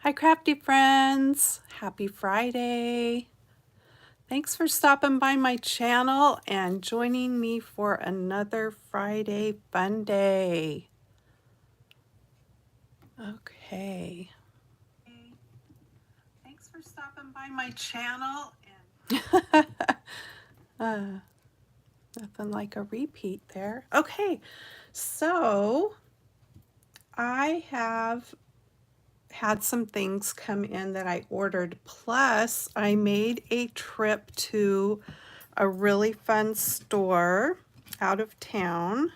Hi, crafty friends. Happy Friday. Thanks for stopping by my channel and joining me for another Friday fun day. Okay. Thanks for stopping by my channel and nothing like a repeat there. Okay, so I have had some things come in that I ordered, plus I made a trip to a really fun store out of town.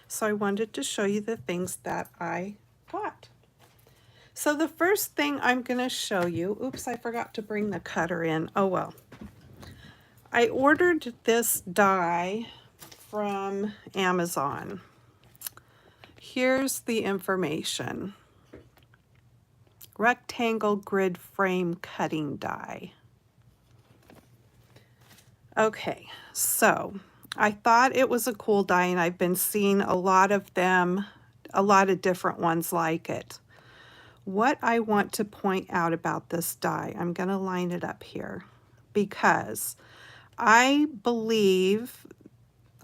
So I wanted to show you the things that I got. So the first thing I'm going to show you, oops, I forgot to bring the cutter in. Oh well. I ordered this die from Amazon. Here's the information. Rectangle grid frame cutting die. Okay, so I thought it was a cool die, and I've been seeing a lot of them, a lot of different ones like it. What I want to point out about this die, I'm going to line it up here because I believe,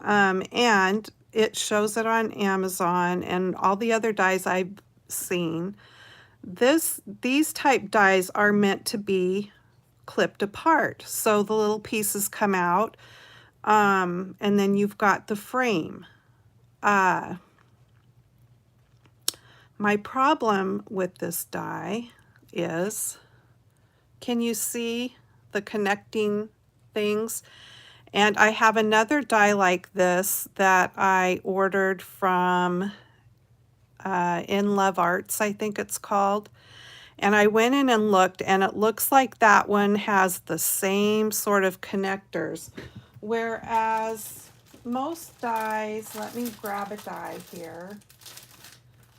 and it shows it on Amazon and all the other dies I've seen, these type dies are meant to be clipped apart. So the little pieces come out, and then you've got the frame. My problem with this die is, can you see the connecting things? And I have another die like this that I ordered from In Love Arts, I think it's called. And I went in and looked, and it looks like that one has the same sort of connectors. Whereas most dies, let me grab a die here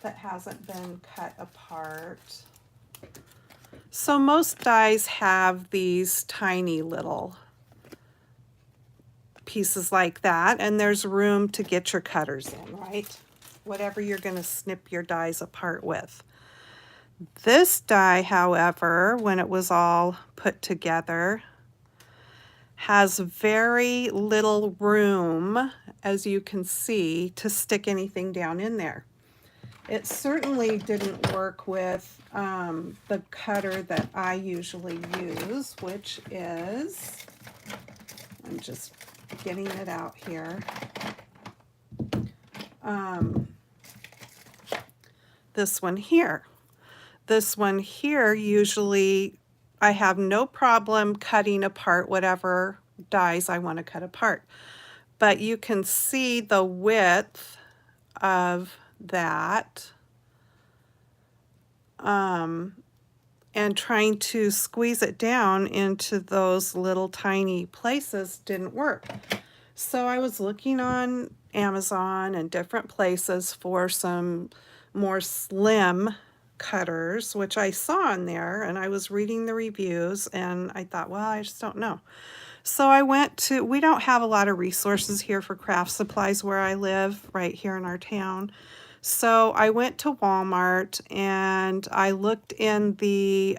that hasn't been cut apart. So most dies have these tiny little pieces like that, and there's room to get your cutters in, right? Whatever you're going to snip your dies apart with. This die, however, when it was all put together, has very little room, as you can see, to stick anything down in there. It certainly didn't work with the cutter that I usually use, which is, I'm just getting it out here. This one here. This one here, usually I have no problem cutting apart whatever dies I want to cut apart. But you can see the width of that, and trying to squeeze it down into those little tiny places didn't work. So I was looking on Amazon and different places for some more slim cutters, which I saw on there, and I was reading the reviews, and I thought, well, I just don't know. So I went to, we don't have a lot of resources here for craft supplies where I live, right here in our town. So I went to Walmart and I looked in the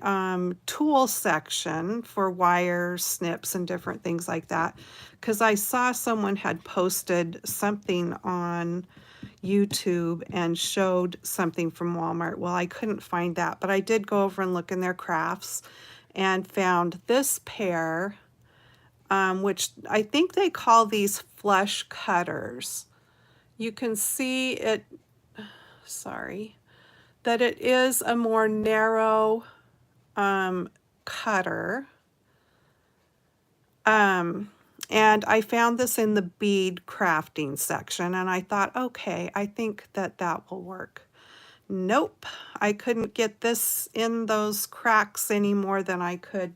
tool section for wire snips and different things like that, because I saw someone had posted something on YouTube and showed something from Walmart. Well, I couldn't find that, but I did go over and look in their crafts and found this pair, which I think they call these flush cutters. You can see it, sorry, that it is a more narrow cutter. And I found this in the bead crafting section, and I thought, okay, I think that that will work. Nope, I couldn't get this in those cracks any more than I could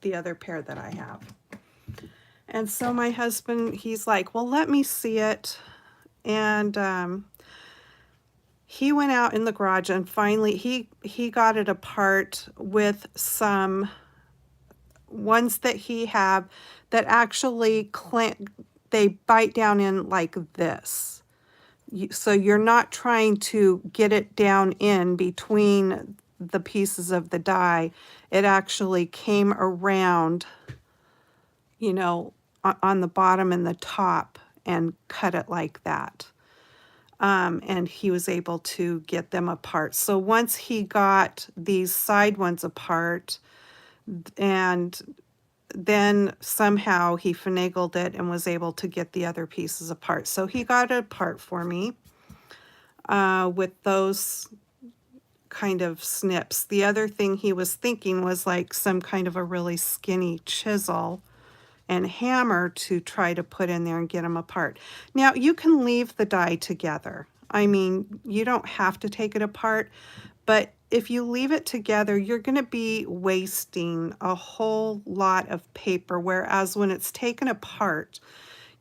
the other pair that I have. And so my husband, he's like, well, let me see it. And he went out in the garage and finally he got it apart with some ones that he have that actually they bite down in like this. So you're not trying to get it down in between the pieces of the die, it actually came around, you know, on the bottom and the top and cut it like that. And he was able to get them apart. So once he got these side ones apart, and then somehow he finagled it and was able to get the other pieces apart. So he got it apart for me with those kind of snips. The other thing he was thinking was like some kind of a really skinny chisel and hammer to try to put in there and get them apart. Now you can leave the die together. I mean, you don't have to take it apart, but if you leave it together, you're going to be wasting a whole lot of paper, whereas when it's taken apart,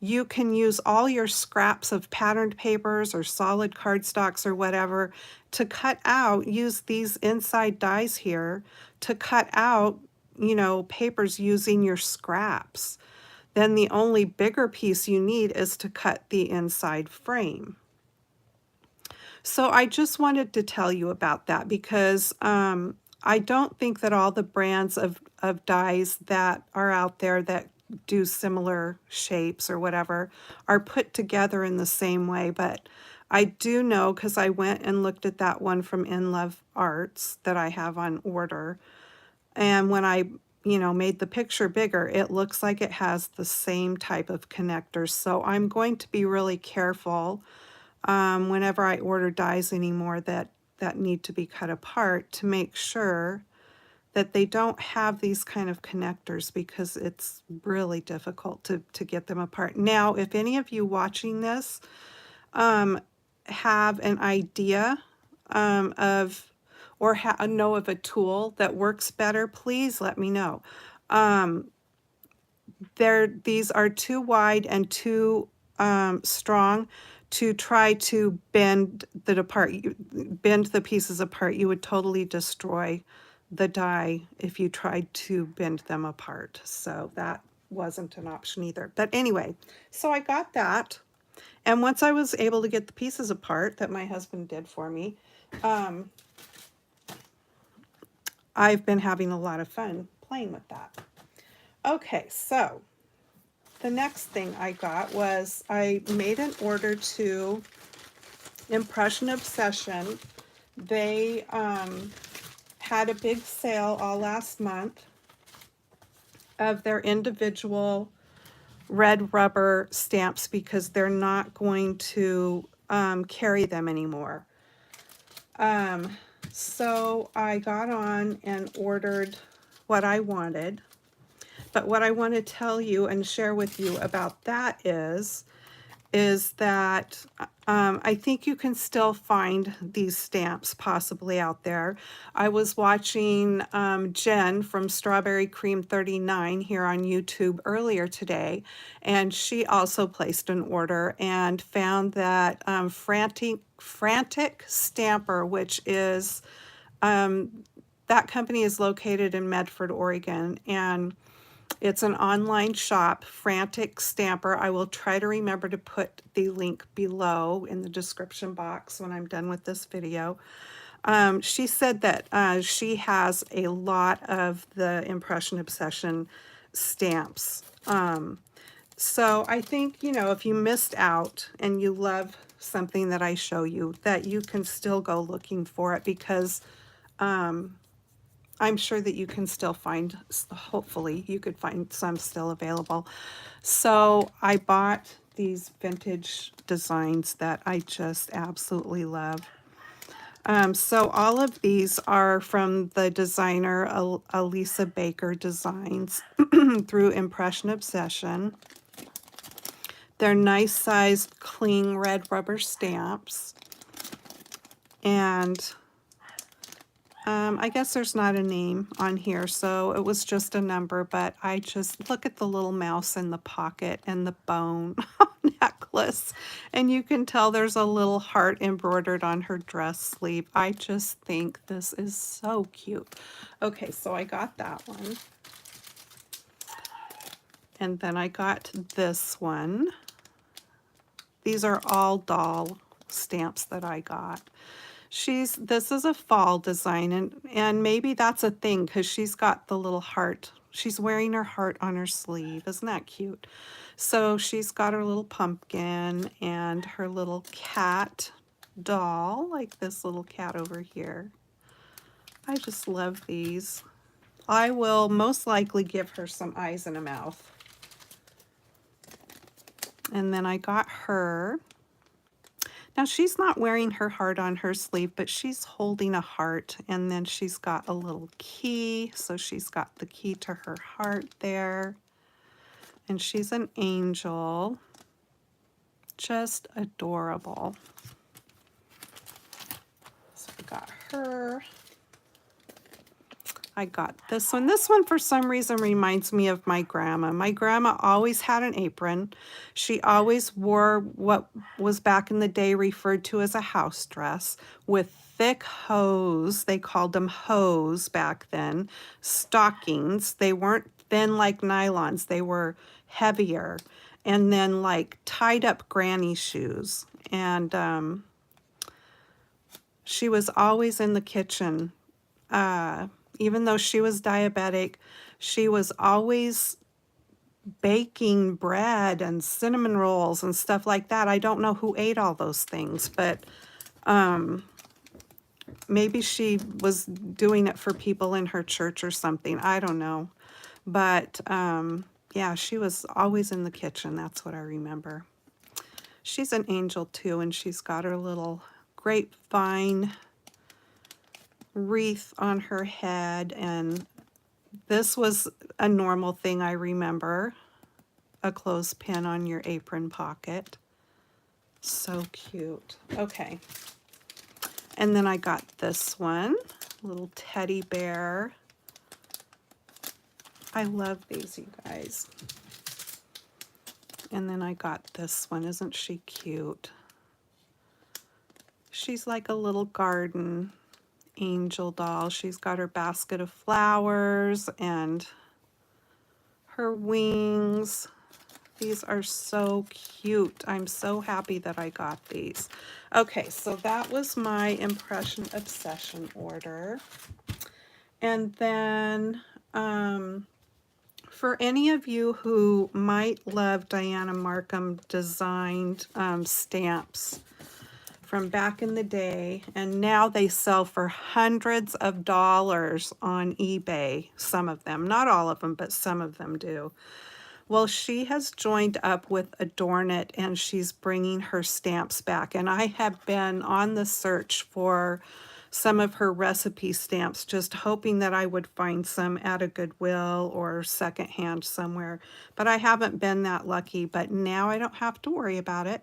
you can use all your scraps of patterned papers or solid cardstocks or whatever to cut out, use these inside dies here to cut out, you know, papers using your scraps. Then the only bigger piece you need is to cut the inside frame. So I just wanted to tell you about that because I don't think that all the brands of dies that are out there that do similar shapes or whatever are put together in the same way, but I do know because I went and looked at that one from In Love Arts that I have on order, and when I, you know, made the picture bigger, it looks like it has the same type of connectors. So I'm going to be really careful whenever I order dies anymore that need to be cut apart to make sure that they don't have these kind of connectors because it's really difficult to get them apart. Now, if any of you watching this have an idea of or know of a tool that works better, please let me know. These are too wide and too strong to try to bend the pieces apart. You would totally destroy the die if you tried to bend them apart. So that wasn't an option either. But anyway, so I got that. And once I was able to get the pieces apart that my husband did for me, I've been having a lot of fun playing with that. Okay, so the next thing I got was I made an order to Impression Obsession. They had a big sale all last month of their individual red rubber stamps because they're not going to carry them anymore. So I got on and ordered what I wanted. But what I want to tell you and share with you about that is that I think you can still find these stamps possibly out there. I was watching Jen from Strawberry Cream 39 here on YouTube earlier today, and she also placed an order and found that Frantic Stamper, which is, that company is located in Medford, Oregon, and it's an online shop, Frantic Stamper. I will try to remember to put the link below in the description box when I'm done with this video. She said that she has a lot of the Impression Obsession stamps. So I think, you know, if you missed out and you love something that I show you, that you can still go looking for it because I'm sure that you can still find, hopefully you could find some still available. So I bought these vintage designs that I just absolutely love. So all of these are from the designer Elisa Baker Designs through Impression Obsession. They're nice sized cling red rubber stamps. And I guess there's not a name on here, so it was just a number, but I just look at the little mouse in the pocket and the bone necklace, and you can tell there's a little heart embroidered on her dress sleeve. I just think this is so cute. Okay, so I got that one. And then I got this one. These are all doll stamps that I got. This is a fall design, and maybe that's a thing because she's got the little heart. She's wearing her heart on her sleeve. Isn't that cute? So she's got her little pumpkin and her little cat doll, like this little cat over here. I just love these. I will most likely give her some eyes and a mouth. And then I got her. Now she's not wearing her heart on her sleeve, but she's holding a heart, and then she's got a little key, so she's got the key to her heart there. And she's an angel. Just adorable. So I got her. I got this one. This one, for some reason, reminds me of my grandma. My grandma always had an apron. She always wore what was back in the day referred to as a house dress with thick hose. They called them hose back then. Stockings. They weren't thin like nylons. They were heavier. And then like tied up granny shoes. And she was always in the kitchen. Even though she was diabetic, she was always baking bread and cinnamon rolls and stuff like that. I don't know who ate all those things, but maybe she was doing it for people in her church or something. I don't know. But yeah, she was always in the kitchen. That's what I remember. She's an angel too, and she's got her little grapevine wreath on her head, and this was a normal thing I remember, a clothespin on your apron pocket. So cute. Okay. And then I got this one, little teddy bear. I love these, you guys. And then I got this one. Isn't she cute? She's like a little garden angel doll. She's got her basket of flowers and her wings. These are so cute. I'm so happy that I got these. Okay, so that was my Impression Obsession order. And then for any of you who might love Diona Marcum designed stamps from back in the day, and now they sell for hundreds of dollars on eBay, some of them. Not all of them, but some of them do. Well, she has joined up with Adorn It, and she's bringing her stamps back. And I have been on the search for some of her recipe stamps, just hoping that I would find some at a Goodwill or secondhand somewhere. But I haven't been that lucky. But now I don't have to worry about it,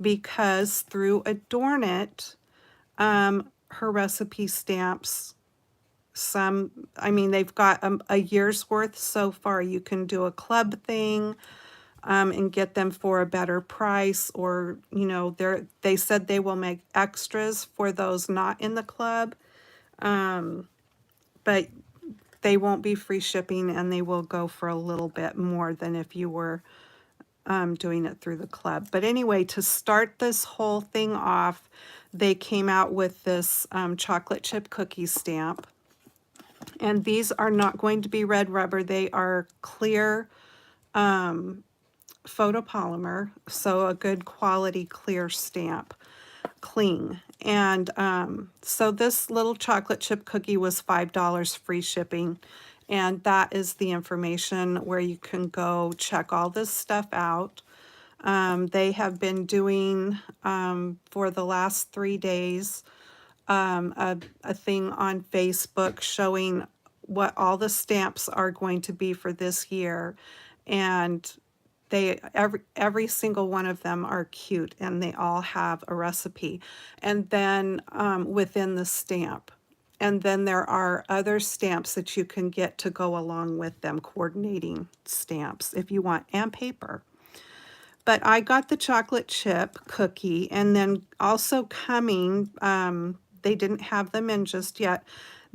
because through Adorn It, her recipe stamps, I mean, they've got a year's worth so far. You can do a club thing and get them for a better price, or, you know, they said they will make extras for those not in the club, but they won't be free shipping, and they will go for a little bit more than if you were doing it through the club. But anyway, to start this whole thing off, they came out with this chocolate chip cookie stamp. And these are not going to be red rubber. They are clear photopolymer, so a good quality clear stamp, cling. And so this little chocolate chip cookie was $5 free shipping. And that is the information where you can go check all this stuff out. They have been doing, for the last 3 days, a thing on Facebook showing what all the stamps are going to be for this year. And every single one of them are cute, and they all have a recipe. And then within the stamp. And then there are other stamps that you can get to go along with them, coordinating stamps if you want, and paper. But I got the chocolate chip cookie, and then also coming, they didn't have them in just yet.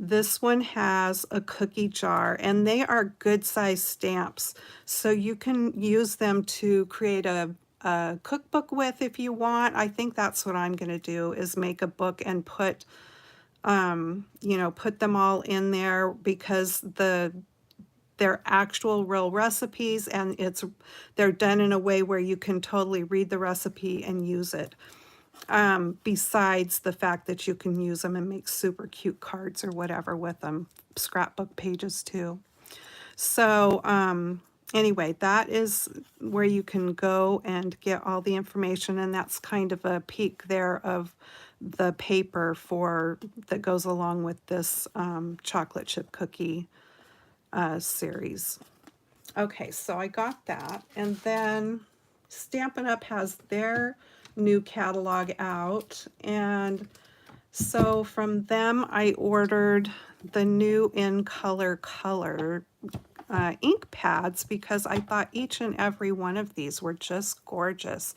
This one has a cookie jar, and they are good size stamps. So you can use them to create a a cookbook with if you want. I think that's what I'm going to do, is make a book and put, you know, put them all in there, because they're actual real recipes, and they're done in a way where you can totally read the recipe and use it. Besides the fact that you can use them and make super cute cards or whatever with them, scrapbook pages too. So anyway, that is where you can go and get all the information, and that's kind of a peek there of the paper that goes along with this chocolate chip cookie series. Okay, so I got that, and then Stampin' Up! Has their new catalog out, and so from them I ordered the new In Color ink pads, because I thought each and every one of these were just gorgeous.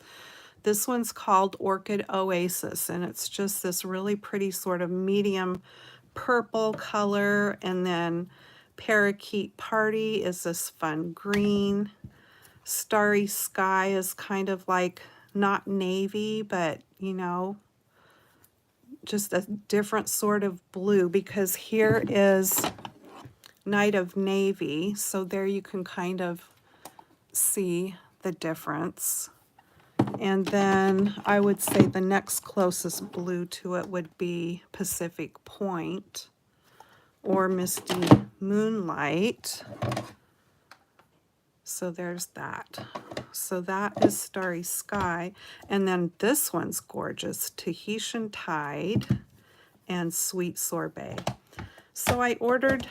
This one's called Orchid Oasis, and it's just this really pretty sort of medium purple color, and then Parakeet Party is this fun green. Starry Sky is kind of like not navy, but you know, just a different sort of blue, because here is Night of Navy, so there you can kind of see the difference. And then I would say the next closest blue to it would be Pacific Point or Misty Moonlight. So there's that. So that is Starry Sky. And then this one's gorgeous, Tahitian Tide and Sweet Sorbet. So I ordered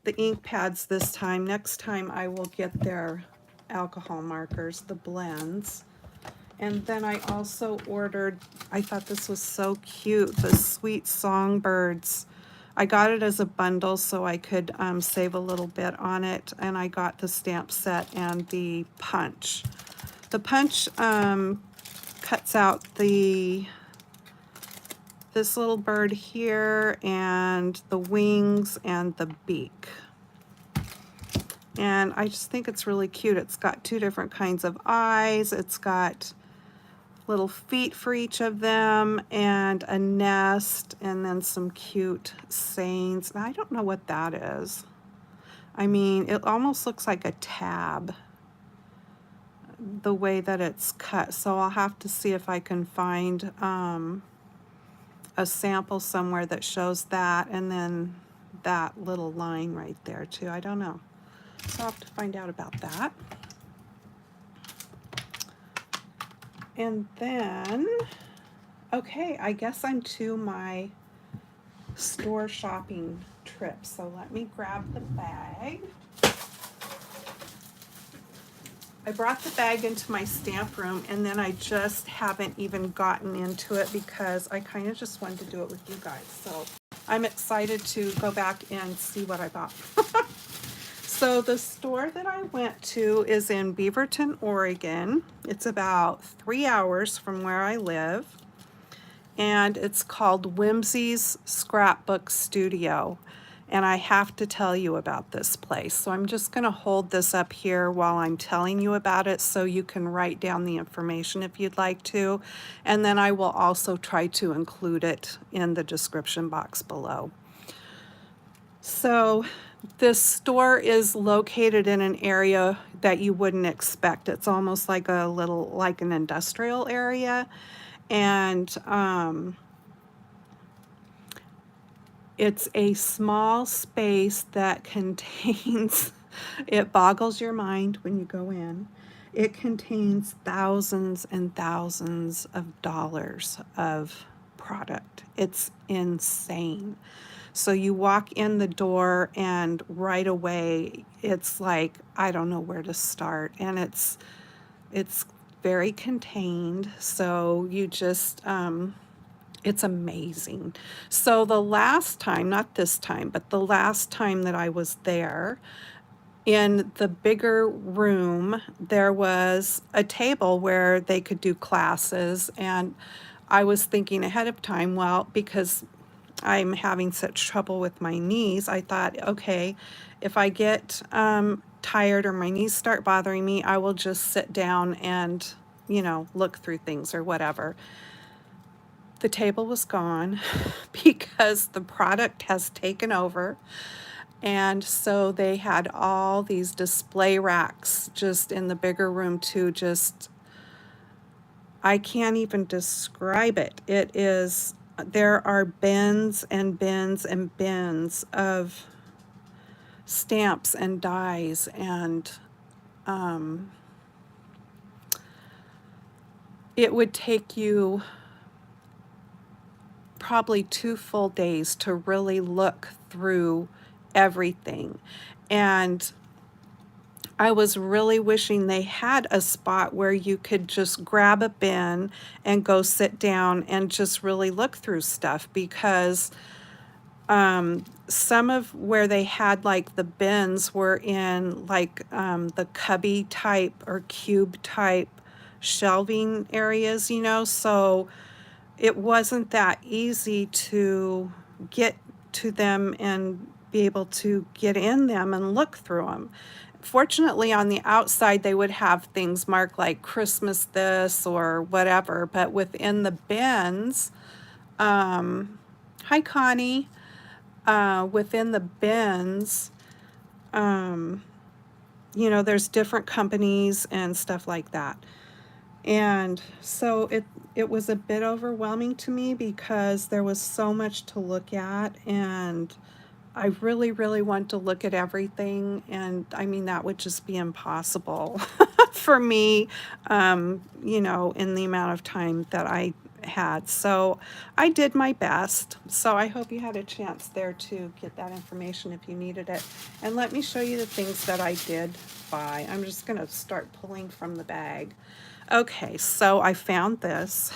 the ink pads this time. Next time I will get their alcohol markers, the blends. And then I also ordered, I thought this was so cute, the Sweet Songbirds. I got it as a bundle so I could save a little bit on it, and I got the stamp set and the punch. The punch cuts out this little bird here, and the wings and the beak. And I just think it's really cute. It's got two different kinds of eyes. It's got little feet for each of them, and a nest, and then some cute sayings. I don't know what that is. I mean, it almost looks like a tab, the way that it's cut. So I'll have to see if I can find a sample somewhere that shows that, and then that little line right there too. I don't know. So I'll have to find out about that. And then, okay, I guess I'm to my store shopping trip. So let me grab the bag. I brought the bag into my stamp room, and then I just haven't even gotten into it because I kind of just wanted to do it with you guys. So I'm excited to go back and see what I bought. So the store that I went to is in Beaverton, Oregon. It's about 3 hours from where I live, and it's called Whimsy's Scrapbook Studio. And I have to tell you about this place. So I'm just going to hold this up here while I'm telling you about it, so you can write down the information if you'd like to. And then I will also try to include it in the description box below. So this store is located in an area that you wouldn't expect. It's almost like like an industrial area. And it's a small space that contains, it boggles your mind when you go in. It contains thousands and thousands of dollars of product. It's insane. So you walk in the door, and right away it's like, I don't know where to start. And it's very contained. So you just, it's amazing. So the last time, not this time, but the last time that I was there, in the bigger room, there was a table where they could do classes. And I was thinking ahead of time, well, because I'm having such trouble with my knees, I thought, okay, if I get tired or my knees start bothering me, I will just sit down and, you know, look through things or whatever. The table was gone because the product has taken over. And so they had all these display racks just in the bigger room too. Just, I can't even describe it. It is, there are bins and bins and bins of stamps and dies, and it would take you probably 2 full days to really look through everything. And I was really wishing they had a spot where you could just grab a bin and go sit down and just really look through stuff, because some of where they had like the bins were in like the cubby type or cube type shelving areas, you know, so it wasn't that easy to get to them and be able to get in them and look through them. Fortunately, on the outside, they would have things marked like Christmas this or whatever, but within the bins, hi Connie, within the bins, you know, there's different companies and stuff like that. And so it was a bit overwhelming to me because there was so much to look at, and I really, really want to look at everything, and I mean, that would just be impossible for me, you know, in the amount of time that I had. So I did my best. So I hope you had a chance there to get that information if you needed it. And let me show you the things that I did buy. I'm just going to start pulling from the bag. Okay, so I found this.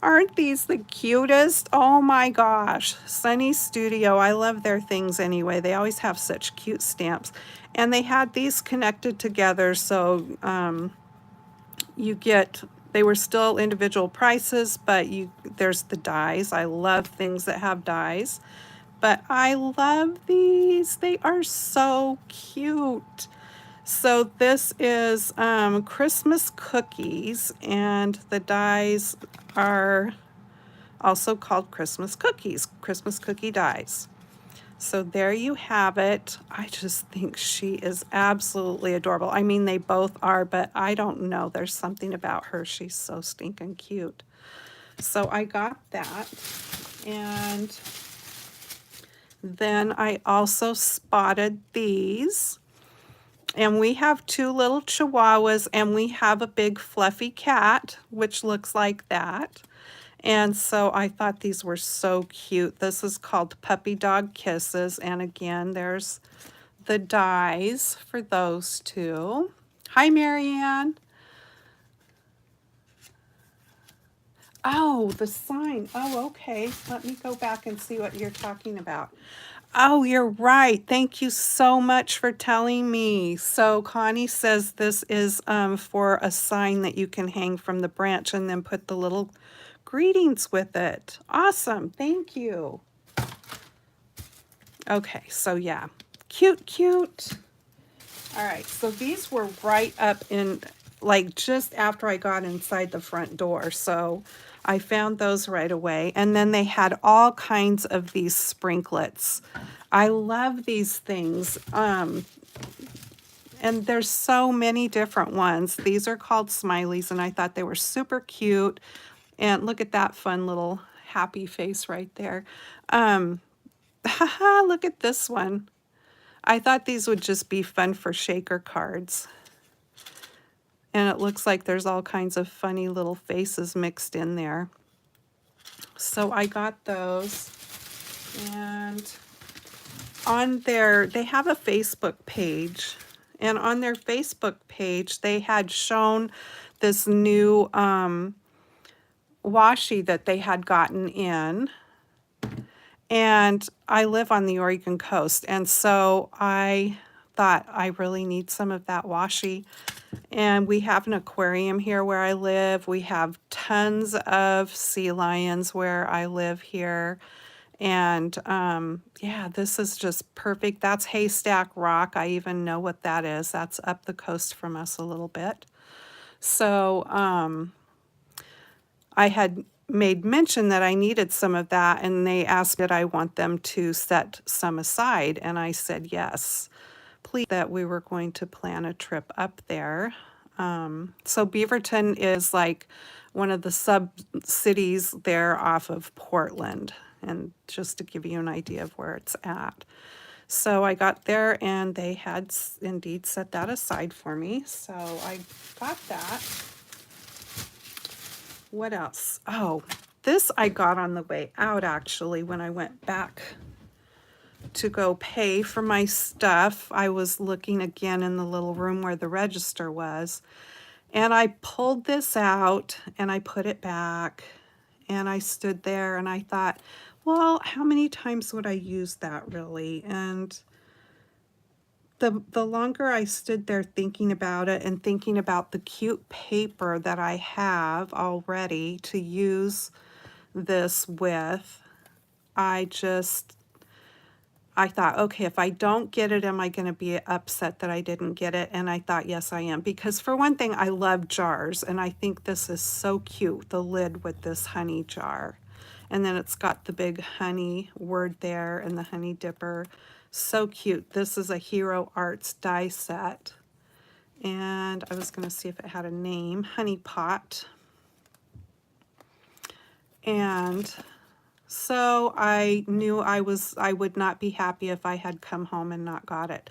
Aren't these the cutest? Oh my gosh. Sunny Studio. I love their things anyway. They always have such cute stamps. And they had these connected together, so you get, they were still individual prices, but there's the dies. I love things that have dies. But I love these. They are so cute. So this is Christmas cookies, and the dies are also called Christmas cookies, Christmas cookie dies. So there you have it. I just think she is absolutely adorable. I mean, they both are, but I don't know. There's something about her. She's so stinking cute. So I got that. And then I also spotted these. And we have 2 little chihuahuas, and we have a big fluffy cat, which looks like that. And so I thought these were so cute. This is called Puppy Dog Kisses. And again, there's the dies for those 2. Hi, Marianne. Oh, the sign. Oh, okay. Let me go back and see what you're talking about. Oh, you're right. Thank you so much for telling me. So Connie says this is for a sign that you can hang from the branch and then put the little greetings with it. Awesome. Thank you. Okay, so yeah, cute, cute. All right, so these were right up in, like just after I got inside the front door. So I found those right away. And then they had all kinds of these sprinklets. I love these things. And there's so many different ones. These are called smileys, and I thought they were super cute. And look at that fun little happy face right there. Haha, look at this one. I thought these would just be fun for shaker cards. And it looks like there's all kinds of funny little faces mixed in there. So I got those. And on their, they have a Facebook page. And on their Facebook page, they had shown this new washi that they had gotten in. And I live on the Oregon coast, and so I thought I really need some of that washi. And we have an aquarium here where I live. We have tons of sea lions where I live here. And yeah, this is just perfect. That's Haystack Rock. I even know what that is. That's up the coast from us a little bit. So I had made mention that I needed some of that, and they asked did I want them to set some aside, and I said yes, please, that we were going to plan a trip up there. So Beaverton is like one of the sub cities there off of Portland, and just to give you an idea of where it's at. So I got there and they had indeed set that aside for me. So I got that. What else? Oh, this I got on the way out actually when I went back to go pay for my stuff. I was looking again in the little room where the register was, and I pulled this out and I put it back, and I stood there and I thought, well, how many times would I use that really? And the longer I stood there thinking about it and thinking about the cute paper that I have already to use this with, I thought, okay, if I don't get it, am I going to be upset that I didn't get it? And I thought, yes, I am. Because for one thing, I love jars, and I think this is so cute, the lid with this honey jar. And then it's got the big honey word there and the honey dipper. So cute. This is a Hero Arts die set. And I was going to see if it had a name, Honey Pot. And so I knew I would not be happy if I had come home and not got it.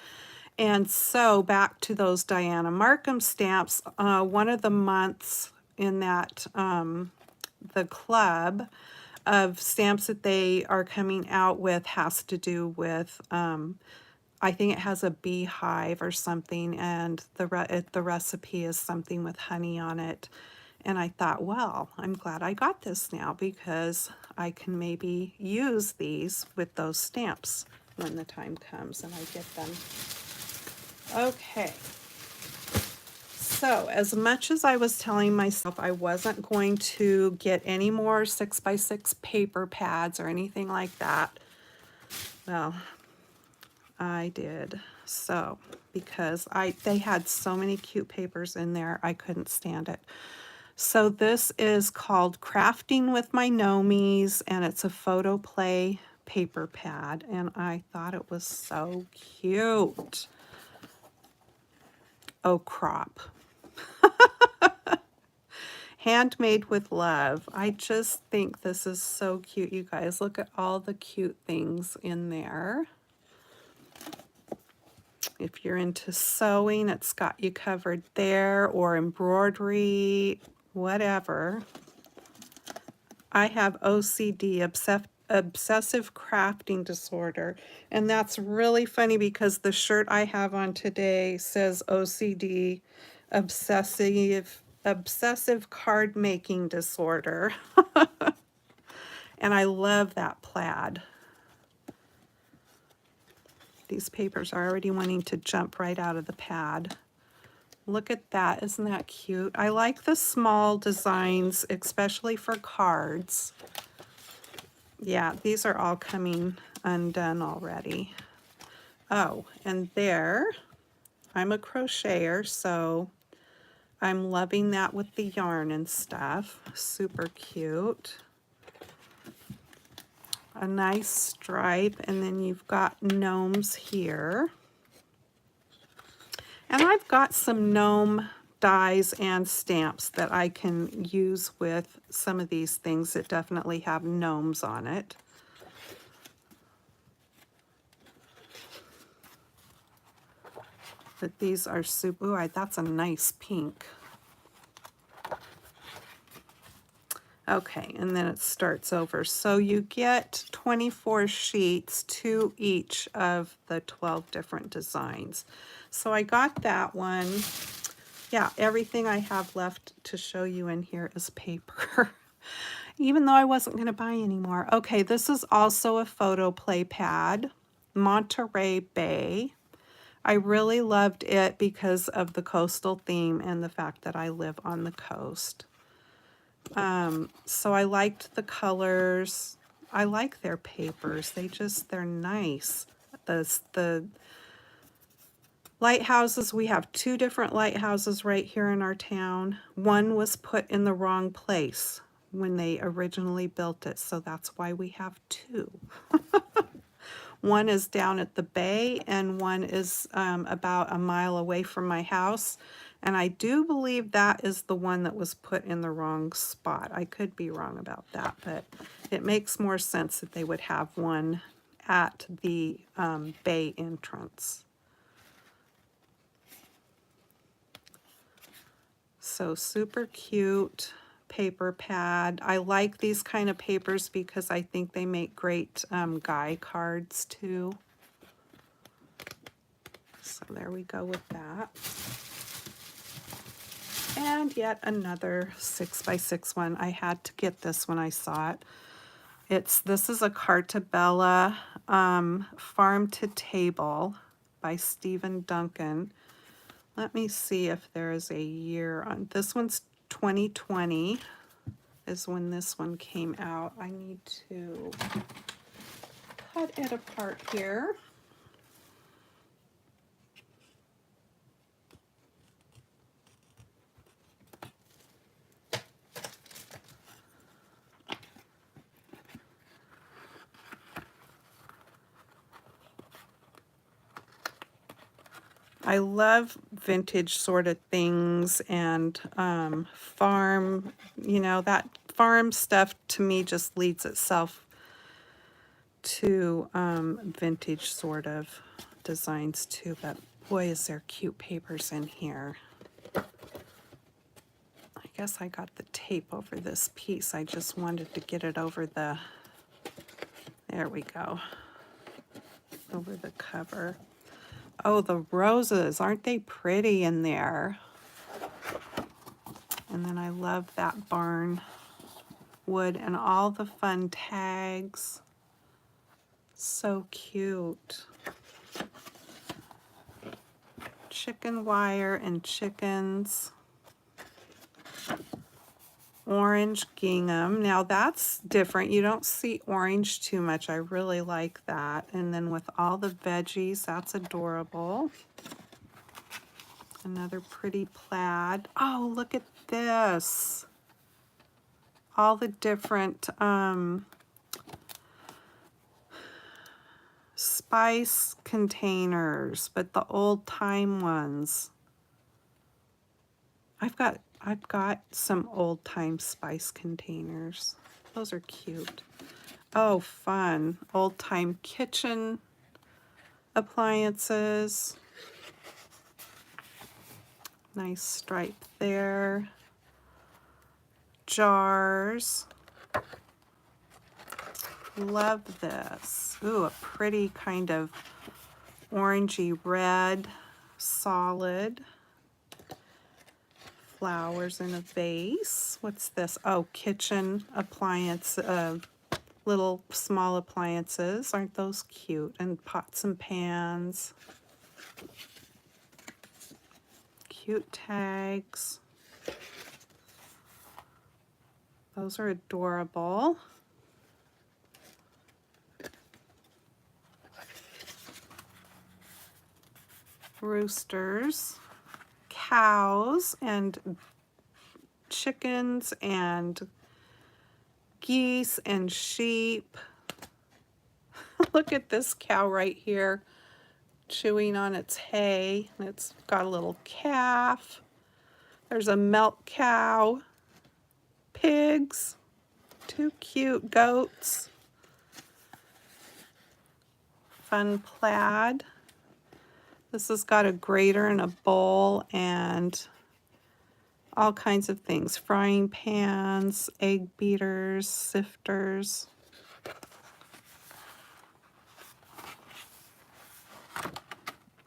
And so back to those Diona Marcum stamps, one of the months in that, the club of stamps that they are coming out with has to do with, I think it has a beehive or something, and the recipe is something with honey on it. And I thought, well, I'm glad I got this now because I can maybe use these with those stamps when the time comes and I get them. Okay. So as much as I was telling myself I wasn't going to get any more 6x6 paper pads or anything like that, well, I did. So because they had so many cute papers in there, I couldn't stand it. So this is called Crafting with My Nomies, and it's a photo play paper pad, and I thought it was so cute. Oh, crop. Handmade with love. I just think this is so cute, you guys. Look at all the cute things in there. If you're into sewing, it's got you covered there, or embroidery, whatever. I have OCD, obsessive crafting disorder, and that's really funny because the shirt I have on today says OCD, obsessive card making disorder. And I love that plaid. These papers are already wanting to jump right out of the pad. Look at that, isn't that cute? I like the small designs, especially for cards. Yeah, these are all coming undone already. Oh, and there, I'm a crocheter, so I'm loving that with the yarn and stuff. Super cute. A nice stripe, and then you've got gnomes here. And I've got some gnome dies and stamps that I can use with some of these things that definitely have gnomes on it. But these are super, ooh, that's a nice pink. Okay, and then it starts over. So you get 24 sheets, 2 each of the 12 different designs. So I got that one. Yeah, everything I have left to show you in here is paper, even though I wasn't going to buy any more. Okay, this is also a photo play pad, Monterey Bay. I really loved it because of the coastal theme and the fact that I live on the coast. So I liked the colors. I like their papers. They're nice. The Lighthouses, we have 2 different lighthouses right here in our town. One was put in the wrong place when they originally built it, so that's why we have 2. One is down at the bay, and one is about a mile away from my house. And I do believe that is the one that was put in the wrong spot. I could be wrong about that, but it makes more sense that they would have one at the bay entrance. So super cute paper pad. I like these kind of papers because I think they make great guy cards too. So there we go with that. And yet another 6x6 one. I had to get this when I saw it. This is a Cartabella Farm to Table by Stephen Duncan. Let me see if there is a year on this. One's 2020 is when this one came out. I need to cut it apart here. I love vintage sort of things and farm, that farm stuff to me just leads itself to vintage sort of designs too. But boy, is there cute papers in here. I guess I got the tape over this piece. I just wanted to get it over there we go, over the cover. Oh, the roses, aren't they pretty in there? And then I love that barn wood and all the fun tags. So cute. Chicken wire and chickens. Orange gingham. Now that's different. You don't see orange too much. I really like that. And then with all the veggies, that's adorable. Another pretty plaid. Oh, look at this. All the different spice containers, but the old time ones. I've got some old time spice containers. Those are cute. Oh, fun. Old time kitchen appliances. Nice stripe there. Jars. Love this. Ooh, a pretty kind of orangey red, solid. Flowers in a vase. What's this? Oh, kitchen appliance, little small appliances. Aren't those cute? And pots and pans. Cute tags. Those are adorable. Roosters, cows, and chickens, and geese, and sheep. Look at this cow right here, chewing on its hay. It's got a little calf. There's a milk cow. Pigs. 2 cute goats. Fun plaid. This has got a grater and a bowl and all kinds of things. Frying pans, egg beaters, sifters.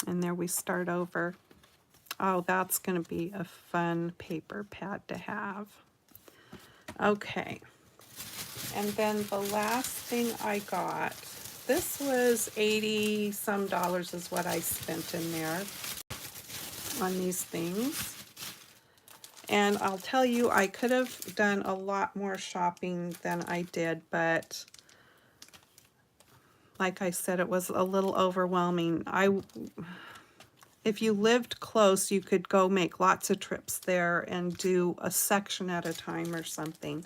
And there we start over. Oh, that's going to be a fun paper pad to have. Okay. And then the last thing I got, this was $80 some is what I spent in there on these things. And I'll tell you, I could have done a lot more shopping than I did, but like I said, it was a little overwhelming. if you lived close, you could go make lots of trips there and do a section at a time or something.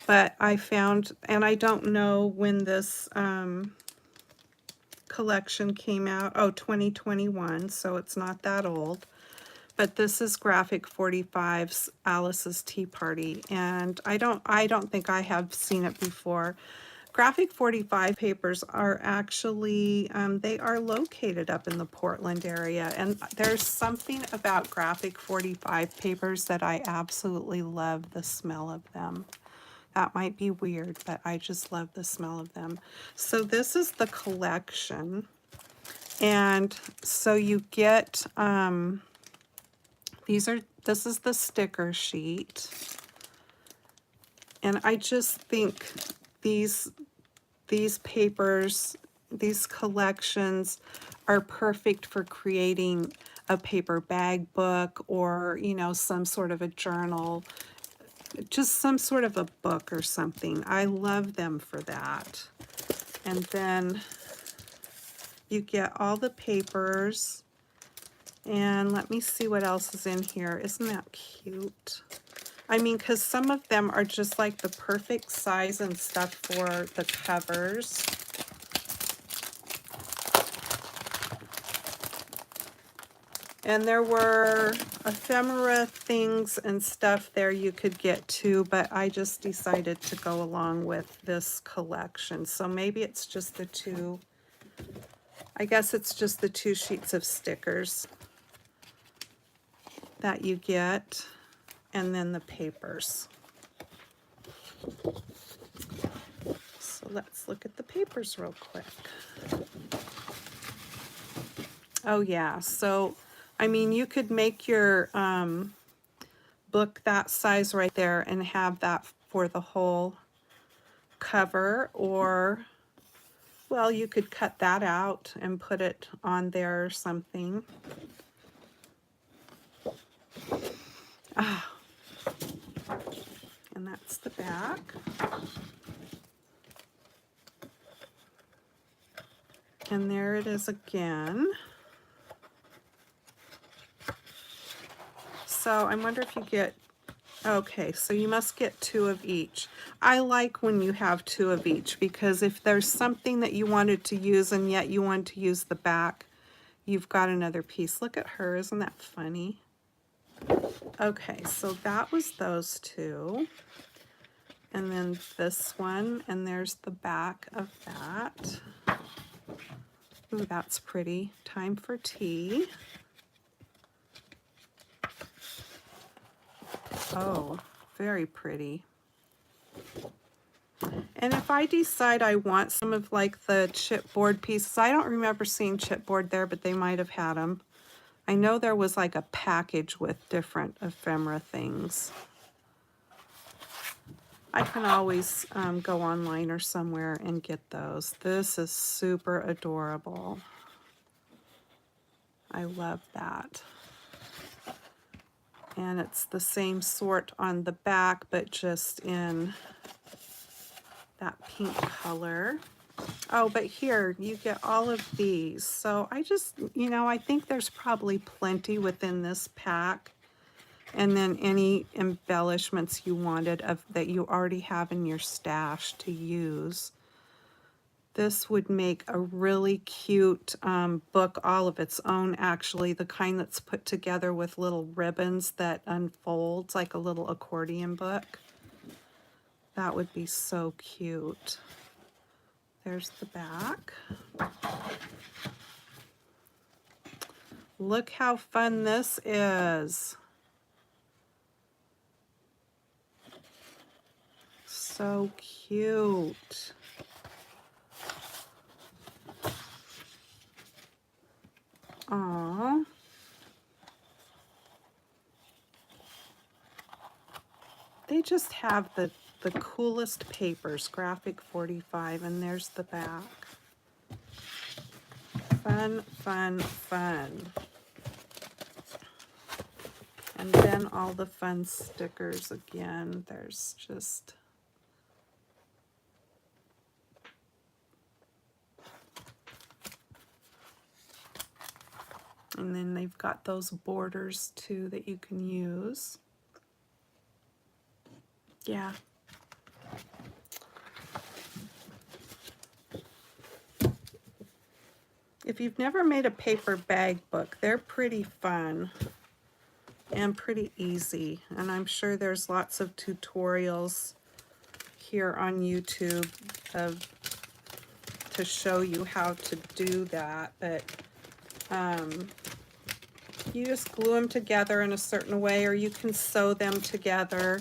But I found, and I don't know when this collection came out. Oh, 2021, so it's not that old. But this is Graphic 45's Alice's Tea Party, and I don't think I have seen it before. Graphic 45 papers are actually, they are located up in the Portland area, and there's something about Graphic 45 papers that I absolutely love the smell of them. That might be weird, but I just love the smell of them. So this is the collection, and so you get, this is the sticker sheet, and I just think these papers, these collections are perfect for creating a paper bag book, or, you know, some sort of a journal, just some sort of a book or something. I love them for that. And then you get all the papers, and let me see what else is in here. Isn't that cute? I mean, because some of them are just like the perfect size and stuff for the covers. And there were ephemera things and stuff there you could get too, but I just decided to go along with this collection. So maybe it's just the two, I guess it's just the 2 sheets of stickers that you get, and then the papers. So let's look at the papers real quick. Oh yeah, so I mean, you could make your book that size right there and have that for the whole cover, or, well, you could cut that out and put it on there or something. Ah, and that's the back. And there it is again. So I wonder if you get, okay, so you must get 2 of each. I like when you have 2 of each, because if there's something that you wanted to use and yet you want to use the back, you've got another piece. Look at her, isn't that funny? Okay, so that was those 2. And then this one, and there's the back of that. Ooh, that's pretty. Time for tea. Oh, very pretty. And if I decide I want some of like the chipboard pieces, I don't remember seeing chipboard there, but they might have had them. I know there was like a package with different ephemera things. I can always go online or somewhere and get those. This is super adorable. I love that. And it's the same sort on the back, but just in that pink color. Oh, but here you get all of these. So I just, you know, I think there's probably plenty within this pack. And then any embellishments you wanted that you already have in your stash to use. This would make a really cute book all of its own, actually, the kind that's put together with little ribbons that unfolds like a little accordion book. That would be so cute. There's the back. Look how fun this is. So cute. Aww. They just have the coolest papers, Graphic 45, and there's the back. Fun, fun, fun. And then all the fun stickers again. There's just... And then they've got those borders too that you can use. Yeah. If you've never made a paper bag book, they're pretty fun and pretty easy. And I'm sure there's lots of tutorials here on YouTube to show you how to do that. But you just glue them together in a certain way, or you can sew them together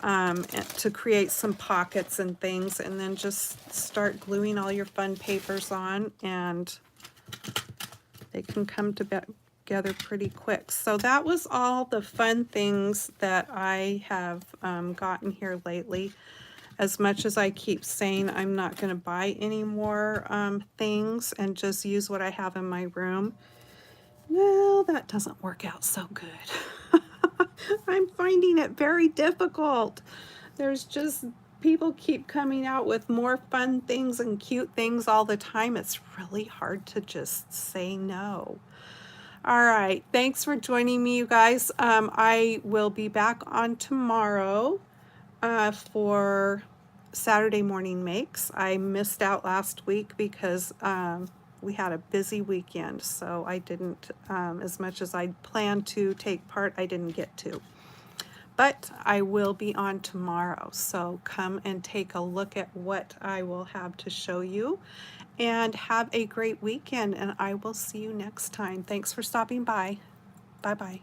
to create some pockets and things, and then just start gluing all your fun papers on, and they can come together pretty quick. So that was all the fun things that I have gotten here lately. As much as I keep saying I'm not going to buy any more things and just use what I have in my room, well, that doesn't work out so good. I'm finding it very difficult. There's just, people keep coming out with more fun things and cute things all the time. It's really hard to just say no. All right, thanks for joining me, you guys. I will be back on tomorrow for Saturday morning makes. I missed out last week because we had a busy weekend, so I didn't, as much as I planned to take part, I didn't get to. But I will be on tomorrow, so come and take a look at what I will have to show you. And have a great weekend, and I will see you next time. Thanks for stopping by. Bye-bye.